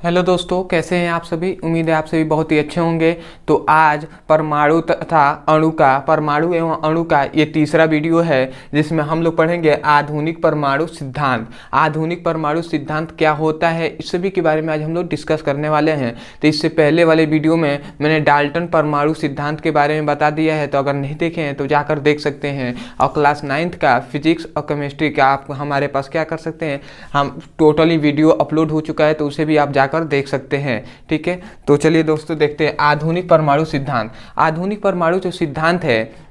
Hello दोस्तों, कैसे हैं आप सभी। उम्मीद है आप सभी बहुत ही अच्छे होंगे। तो आज परमाणु तथा अणु का परमाणु एवं अणु का ये तीसरा वीडियो है जिसमें हम लोग पढ़ेंगे आधुनिक परमाणु सिद्धांत। आधुनिक परमाणु सिद्धांत क्या होता है इस सभी के बारे में आज हम लोग डिस्कस करने वाले हैं। तो इससे पहले वाले वीडियो में मैंने डाल्टन परमाणु सिद्धांत के बारे में बता दिया है, तो अगर नहीं देखे हैं तो जाकर देख सकते हैं। और क्लास 9th का फिजिक्स और केमिस्ट्री का आप हमारे पास क्या कर सकते हैं, हम टोटली वीडियो अपलोड हो चुका है, तो उसे भी आप जाकर देख सकते हैं। ठीक है, तो चलिए दोस्तों देखते हैं आधुनिक परमाणु सिद्धांत। आधुनिक परमाणु जो सिद्धांत है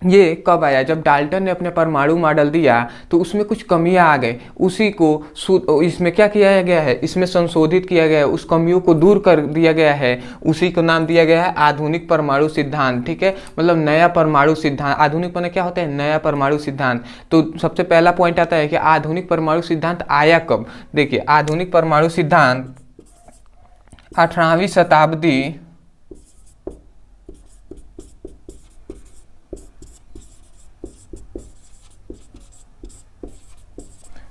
ये कब आया, जब डाल्टन ने अपने परमाणु मॉडल दिया तो उसमें कुछ कमियां आ गई। उसी को इसमें क्या किया गया है, इसमें संशोधित किया गया है, उस कमियों को दूर कर दिया गया है। उसी को नाम दिया गया है आधुनिक परमाणु सिद्धांत। ठीक है, मतलब नया परमाणु सिद्धांत। आधुनिक माने क्या होता है, नया परमाणु सिद्धांत। तो सबसे पहला पॉइंट आता है कि आधुनिक परमाणु सिद्धांत आया कब। देखिए, आधुनिक परमाणु सिद्धांत 18वीं शताब्दी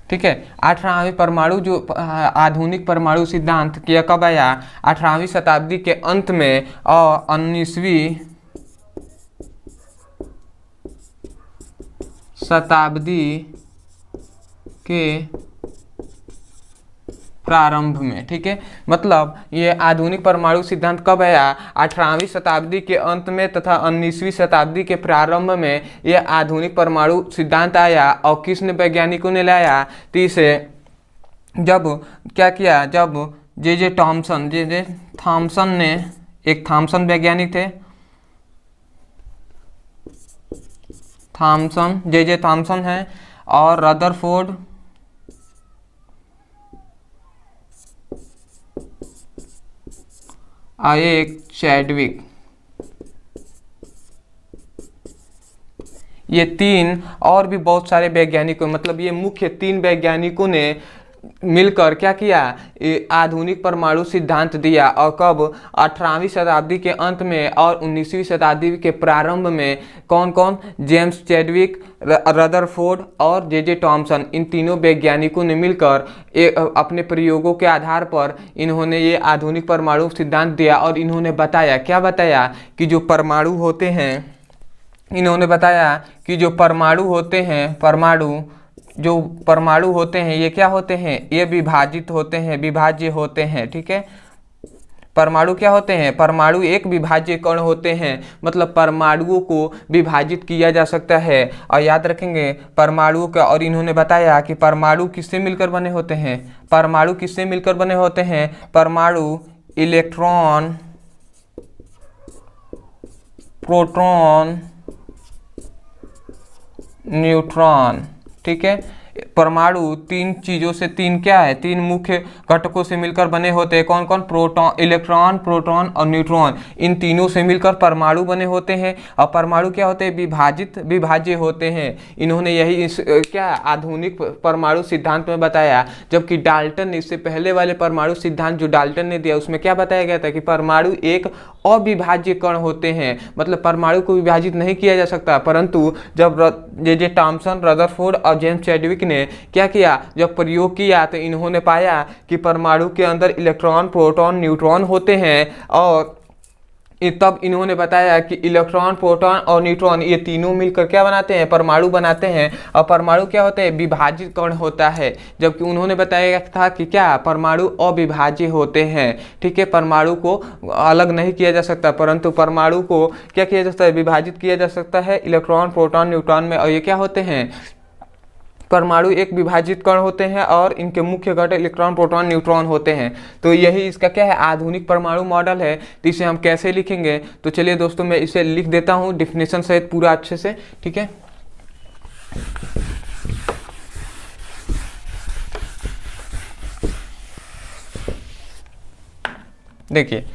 ठीक है, 18वीं परमाणु जो आधुनिक परमाणु सिद्धांत किया कब आया, 18वीं शताब्दी के अंत में और 19वीं शताब्दी के प्रारंभ में। ठीक है, मतलब ये आधुनिक परमाणु सिद्धांत कब आया, 18वीं शताब्दी के अंत में तथा 19वीं शताब्दी के प्रारंभ में ये आधुनिक परमाणु सिद्धांत आया। और किसने, वैज्ञानिकों ने लाया, तो इसे जब क्या किया, जब जे थॉमसन ने, एक थॉमसन वैज्ञानिक थे, जे थॉमसन है, और रदरफोर्ड एक चैडविक, ये तीन और भी बहुत सारे वैज्ञानिकों, मतलब ये मुख्य तीन वैज्ञानिकों ने मिलकर क्या किया, आधुनिक परमाणु सिद्धांत दिया। और कब, 18वीं शताब्दी के अंत में और 19वीं शताब्दी के प्रारंभ में। कौन कौन, जेम्स चैडविक, रदरफोर्ड और जे थॉमसन, इन तीनों वैज्ञानिकों ने मिलकर अपने प्रयोगों के आधार पर इन्होंने ये आधुनिक परमाणु सिद्धांत दिया। और इन्होंने बताया, क्या बताया, कि जो परमाणु होते हैं, इन्होंने बताया कि जो परमाणु होते हैं, जो परमाणु होते हैं ये क्या होते हैं, ये विभाजित होते हैं, विभाज्य होते हैं। ठीक है, परमाणु क्या होते हैं, परमाणु एक विभाज्य कण होते हैं, मतलब परमाणुओं को विभाजित किया जा सकता है। और याद रखेंगे परमाणुओं का, और इन्होंने बताया कि परमाणु किससे मिलकर बने होते हैं, परमाणु किससे मिलकर बने होते हैं, परमाणु इलेक्ट्रॉन, प्रोटॉन, न्यूट्रॉन। ठीक है, परमाणु तीन चीजों से, तीन क्या है, तीन मुख्य घटकों से मिलकर बने होते हैं। कौन कौन, प्रोटॉन, इलेक्ट्रॉन, प्रोटॉन और न्यूट्रॉन, इन तीनों से मिलकर परमाणु बने होते हैं। और परमाणु क्या होते हैं, विभाज्य होते हैं। इन्होंने यही क्या आधुनिक परमाणु सिद्धांत में बताया। जबकि डाल्टन ने, इससे पहले वाले परमाणु सिद्धांत जो डाल्टन ने दिया उसमें क्या बताया गया था कि परमाणु एक अविभाज्य कण होते हैं, मतलब परमाणु को विभाजित नहीं किया जा सकता। परंतु जब जे थॉमसन, रदरफोर्ड और जेम्स चैडविक ने क्या किया, जब प्रयोग किया, तो इन्होंने पाया कि परमाणु के अंदर इलेक्ट्रॉन, प्रोटॉन, न्यूट्रॉन होते हैं। और तब इन्होंने बताया कि इलेक्ट्रॉन, प्रोटॉन और न्यूट्रॉन ये तीनों मिलकर क्या बनाते हैं, परमाणु बनाते हैं। और परमाणु क्या होते हैं, विभाजित कण होता है। जबकि उन्होंने बताया था कि क्या, परमाणु अविभाज्य होते हैं। ठीक है, परमाणु को अलग नहीं किया जा सकता, परंतु परमाणु को क्या किया जा सकता है, विभाजित किया जा सकता है इलेक्ट्रॉन, प्रोटॉन, न्यूट्रॉन में। और ये क्या होते हैं, परमाणु एक विभाजित कण होते हैं और इनके मुख्य घटक इलेक्ट्रॉन, प्रोटॉन, न्यूट्रॉन होते हैं। तो यही इसका क्या है, आधुनिक परमाणु मॉडल है। तो इसे हम कैसे लिखेंगे, तो चलिए दोस्तों मैं इसे लिख देता हूं डिफिनेशन सहित पूरा अच्छे से। ठीक है, देखिए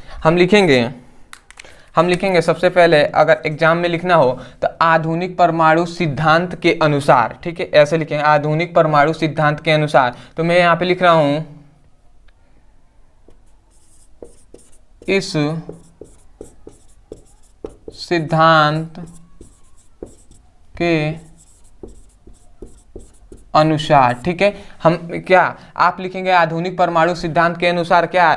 हम लिखेंगे सबसे पहले, अगर एग्जाम में लिखना हो तो आधुनिक परमाणु सिद्धांत के अनुसार। ठीक है, ऐसे लिखेंगे, आधुनिक परमाणु सिद्धांत के अनुसार। तो मैं यहाँ पे लिख रहा हूं, इस सिद्धांत के अनुसार। ठीक है, हम क्या आप लिखेंगे आधुनिक परमाणु सिद्धांत के अनुसार क्या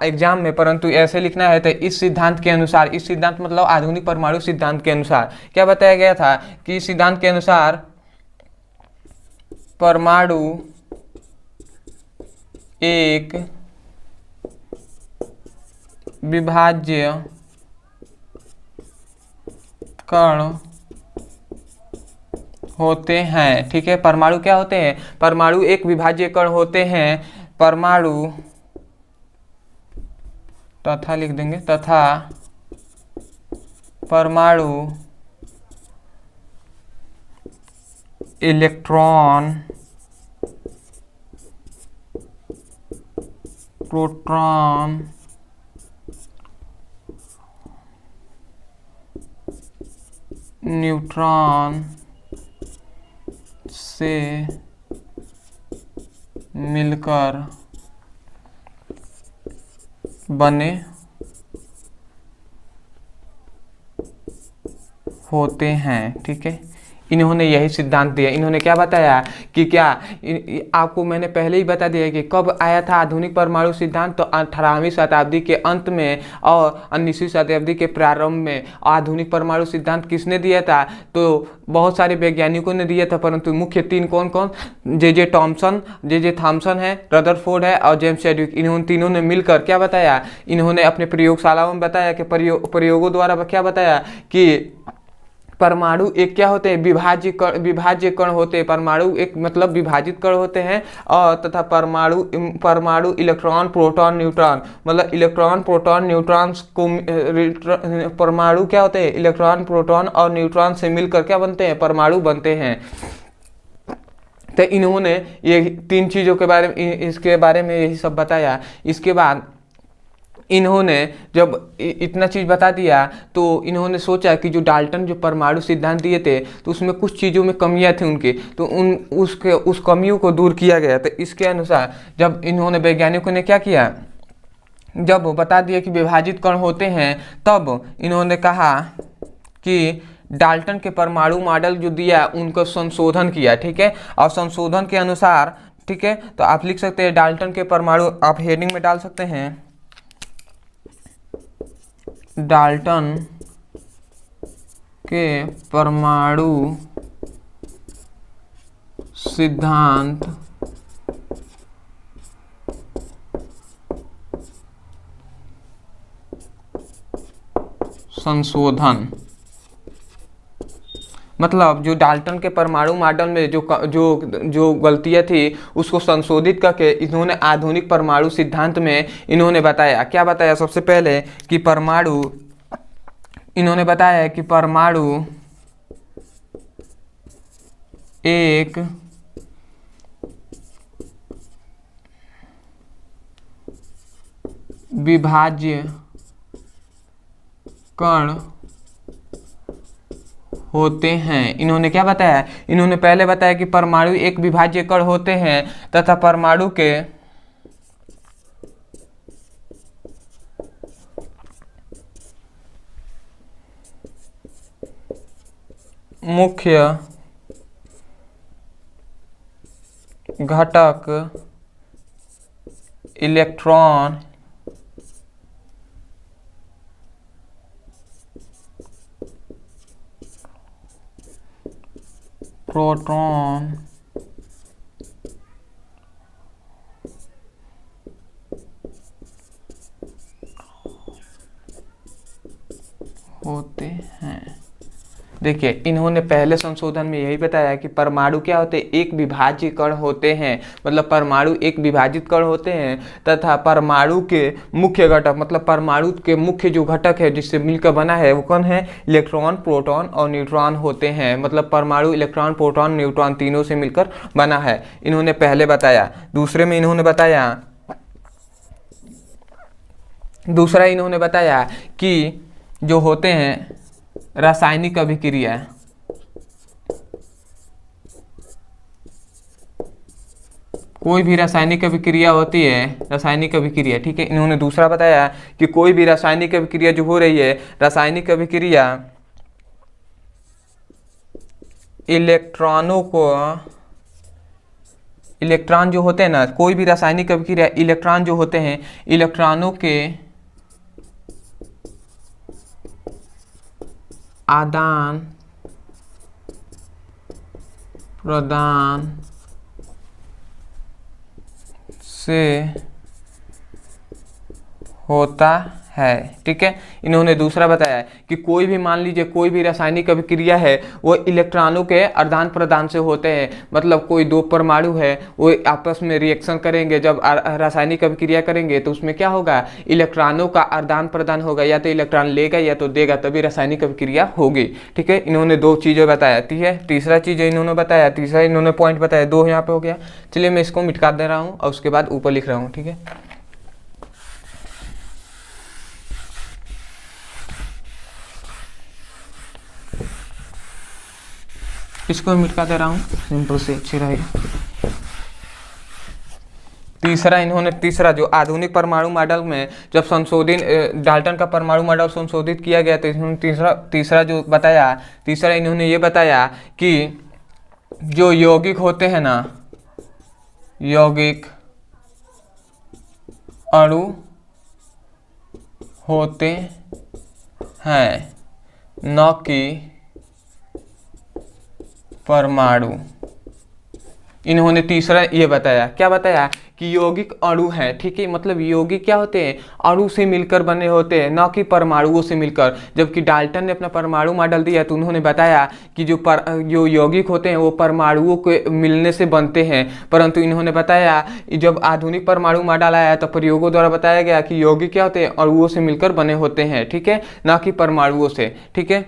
एग्जाम में, परंतु ऐसे लिखना है तो इस सिद्धांत के अनुसार। इस सिद्धांत मतलब आधुनिक परमाणु सिद्धांत के अनुसार क्या बताया गया था कि इस सिद्धांत के अनुसार परमाणु एक विभाज्य कण होते हैं। ठीक है, परमाणु क्या होते हैं, परमाणु एक विभाज्य कण होते हैं। परमाणु तथा लिख देंगे, तथा परमाणु इलेक्ट्रॉन प्रोटॉन न्यूट्रॉन से मिलकर बने होते हैं। ठीक है, इन्होंने यही सिद्धांत दिया। इन्होंने क्या बताया कि क्या आपको मैंने पहले ही बता दिया कि कब आया था आधुनिक परमाणु सिद्धांत, तो 18वीं शताब्दी के अंत में और 19वीं शताब्दी के प्रारंभ में। आधुनिक परमाणु सिद्धांत किसने दिया था, तो बहुत सारे वैज्ञानिकों ने दिया था, परंतु मुख्य तीन कौन कौन, जे थॉमसन है, रदरफोर्ड है और जेम्स चैडविक। इन्होंने तीनों ने मिलकर क्या बताया, इन्होंने अपने प्रयोगशालाओं में बताया कि प्रयोगों द्वारा क्या बताया कि परमाणु एक क्या होते हैं, विभाज्य कण होते हैं। परमाणु एक मतलब विभाजित कण होते हैं, और तथा परमाणु इलेक्ट्रॉन प्रोटॉन न्यूट्रॉन मतलब इलेक्ट्रॉन प्रोटॉन न्यूट्रॉन को परमाणु क्या होते हैं, इलेक्ट्रॉन प्रोटॉन और न्यूट्रॉन से मिलकर क्या बनते हैं, परमाणु बनते हैं। तो इन्होंने ये तीन चीजों के बारे में, इसके बारे में यही सब बताया। इसके बाद इन्होंने जब इतना चीज बता दिया तो इन्होंने सोचा कि जो डाल्टन जो परमाणु सिद्धांत दिए थे तो उसमें कुछ चीज़ों में कमियां थी उनके, तो उस कमियों को दूर किया गया। तो इसके अनुसार जब इन्होंने वैज्ञानिकों ने क्या किया, जब बता दिया कि विभाजित कण होते हैं, तब इन्होंने कहा कि डाल्टन के परमाणु मॉडल जो दिया उनको संशोधन किया। ठीक है, और संशोधन के अनुसार, ठीक है, तो आप लिख सकते हैं डाल्टन के परमाणु, आप हेडिंग में डाल सकते हैं डाल्टन के परमाणु सिद्धांत संशोधन, मतलब जो डाल्टन के परमाणु मॉडल में जो गलतियां थी उसको संशोधित करके इन्होंने आधुनिक परमाणु सिद्धांत में इन्होंने बताया। क्या बताया, सबसे पहले कि इन्होंने बताया कि परमाणु एक विभाज्य कण होते हैं। इन्होंने क्या बताया, इन्होंने पहले बताया कि परमाणु एक विभाज्य कण होते हैं तथा परमाणु के मुख्य घटक इलेक्ट्रॉन, प्रोटॉन होते हैं। देखिए, इन्होंने पहले संशोधन में यही बताया कि परमाणु क्या होते हैं, एक विभाज्य कण होते हैं, मतलब परमाणु एक विभाजित कण होते हैं तथा परमाणु के मुख्य घटक, मतलब परमाणु के मुख्य जो घटक है जिससे मिलकर बना है वो कौन है, इलेक्ट्रॉन प्रोटॉन और न्यूट्रॉन होते हैं। मतलब परमाणु इलेक्ट्रॉन प्रोटॉन न्यूट्रॉन तीनों से मिलकर बना है, इन्होंने पहले बताया। दूसरा इन्होंने बताया कि जो होते हैं रासायनिक अभिक्रिया, कोई भी रासायनिक अभिक्रिया होती है, रासायनिक अभिक्रिया, ठीक है। इन्होंने दूसरा बताया कि कोई भी रासायनिक अभिक्रिया जो हो रही है, रासायनिक अभिक्रिया इलेक्ट्रॉनों को इलेक्ट्रॉन जो होते हैं ना, कोई भी रासायनिक अभिक्रिया, इलेक्ट्रॉन जो होते हैं, इलेक्ट्रॉनों के आदान प्रदान से होता है। ठीक है, इन्होंने दूसरा बताया है कि कोई भी, मान लीजिए कोई भी रासायनिक अभिक्रिया है वो इलेक्ट्रॉनों के आदान प्रदान से होते हैं। मतलब कोई दो परमाणु है वो आपस में रिएक्शन करेंगे, जब रासायनिक अभिक्रिया करेंगे तो उसमें क्या होगा, इलेक्ट्रॉनों का आदान प्रदान होगा, या तो इलेक्ट्रॉन लेगा या तो देगा, तभी रासायनिक अभिक्रिया होगी। ठीक है, इन्होंने दो चीज़ें बताया। ठीक है, तीसरा चीज़ इन्होंने बताया, तीसरा इन्होंने पॉइंट बताया, दो यहाँ पे हो गया। चलिए मैं इसको मिटा दे रहा हूँ और उसके बाद ऊपर लिख रहा हूँ। ठीक है, इसको मिटा दे रहा हूँ, सिंपल से अच्छी रहेगा। तीसरा इन्होंने, तीसरा जो आधुनिक परमाणु मॉडल में जब संशोधित, डाल्टन का परमाणु मॉडल संशोधित किया गया तो इन्होंने तीसरा जो बताया, तीसरा इन्होंने ये बताया कि जो यौगिक होते हैं ना, यौगिक अणु होते हैं, न कि परमाणु। इन्होंने तीसरा ये बताया, क्या बताया कि यौगिक अणु है। ठीक है, मतलब यौगिक क्या होते हैं, अणु से मिलकर बने होते हैं, न कि परमाणुओं से मिलकर। जबकि डाल्टन ने अपना परमाणु मॉडल दिया तो उन्होंने बताया कि जो यौगिक होते हैं वो परमाणुओं के मिलने से बनते हैं। परंतु इन्होंने बताया जब आधुनिक परमाणु मॉडल आया तो प्रयोगों द्वारा बताया गया कि यौगिक क्या होते हैं, अणुओं से मिलकर बने होते हैं। ठीक है, न कि परमाणुओं से। ठीक है,